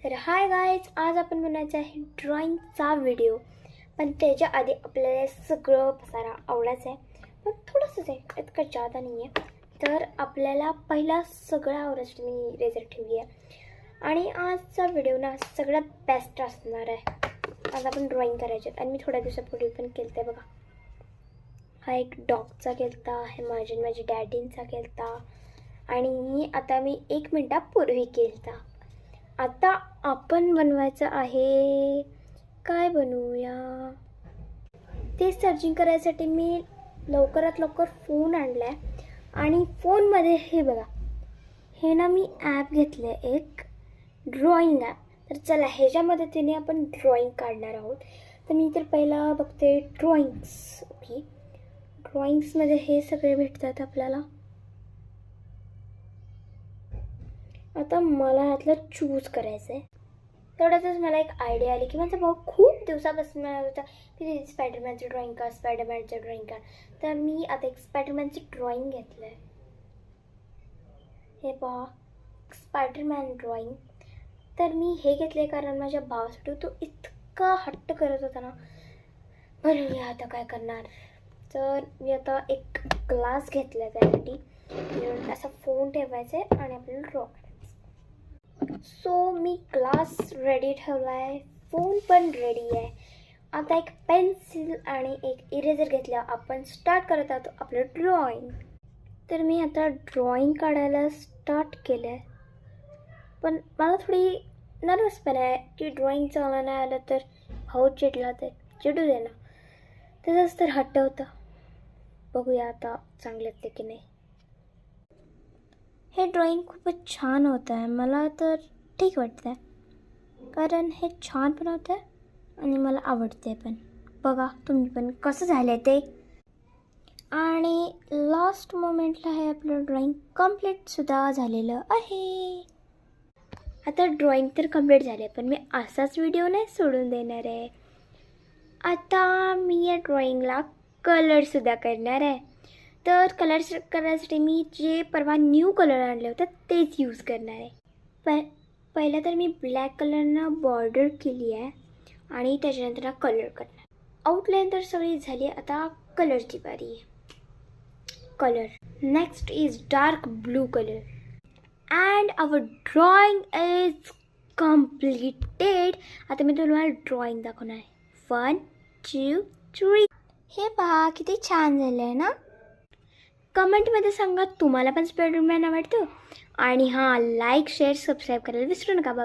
तर hi guys, आज आपण बनवायचं आहे ड्रॉइंगचा व्हिडिओ. पण त्याच्या आधी आपल्याला सगळं पसारा आवडायचं आहे, पण थोडंसंच आहे, इतकं जादा नाही आहे. तर आपल्याला पहिला सगळं आवडायचं मी रेझर ठेवली आहे. आणि आजचा व्हिडिओ ना सगळ्यात बेस्ट असणार आहे. आज आपण ड्रॉइंग करायचे आणि मी थोड्या दिवसापूर्वी पण केलं आहे बघा. हा एक डॉगचा केलता, हे माझ्या डॅडींचा केलता आणि आता मी 1 मिनिटापूर्वी केलता. आता आपण बनवायचं आहे, काय बनवूया ते सर्चिंग करायसाठी मी लवकरात लवकर फोन आणला आहे. आणि फोनमध्ये हे बघा, हे ना मी ॲप घेतलं आहे, एक ड्रॉइंग ॲप. तर चला ह्याच्या मदतीने आपण ड्रॉइंग काढणार आहोत. तर मी तर पहिला बघते ड्रॉइंग्स. ओके, ड्रॉइंग्समध्ये हे सगळे भेटतात आपल्याला. आता मला ह्यातलं चूज करायचं आहे. तेवढ्यातच मला एक आयडिया आली की माझा भाऊ खूप दिवसापासून म्हणत होता की स्पायडरमॅनचं ड्रॉइंग काढ. तर मी आता एक स्पायडरमॅनची ड्रॉइंग घेतलं आहे. हे पहा, स्पायडरमॅन ड्रॉइंग. तर मी हे घेतले कारण माझ्या भावासाठी तो इतका हट्ट करत होता ना. बरं आता काय करणार. तर मी आता एक ग्लास घेतला आहे त्यासाठी. असा फोन ठेवायचा आहे आणि आपल्याला ड्रॉ करायचं. सो मी ग्लास रेडी ठेवला आहे, फोन पण रेडी आहे. आता एक पेन्सिल आणि एक इरेझर घेतला, आपण स्टार्ट करत आहोत आपलं ड्रॉइंग. तर मी आता ड्रॉइंग काढायला स्टार्ट केलं आहे. पण मला थोडी नर्वसपणा आहे की ड्रॉइंग चांगलं नाही आलं तर भाऊ चिडला तर चिडू दे ना. तसंच तर हट्ट होतं. बघूया आता चांगलं येते की नाही. हे ड्रॉइंग खूपच छान होतं आहे, मला तर ठीक वाटतं आहे कारण हे छान पण होतं आहे आणि मला आवडते पण. बघा तुम्ही पण कसं झालं आहे ते. आणि लास्ट मोमेंटला हे आपलं ड्रॉइंग कम्प्लीटसुद्धा झालेलं आहे. आता ड्रॉइंग तर कम्प्लीट झालं आहे, पण मी असाच व्हिडिओ नाही सोडून देणार आहे. आता मी या ड्रॉइंगला कलरसुद्धा करणार आहे. तर कलर्स करण्यासाठी मी जे परवा न्यू कलर आणले होते तेच यूज करणार आहे. पहिलं तर मी ब्लॅक कलरनं बॉर्डर केली आहे आणि त्याच्यानंतर कलर करणार. आउटलाईन तर सगळी झाली, आता कलरची बारी आहे. Colour next is dark blue colour and our drawing is completed. आता मी तुम्हाला ड्रॉइंग दाखवणार आहे. 1 2 3. हे पहा किती छान झालं आहे ना. कमेंटमध्ये सांगा तुम्हाला पण स्पायडरमॅन आवडतो. आणि हां, लाईक शेअर सबस्क्राईब करायला विसरू नका बाबा.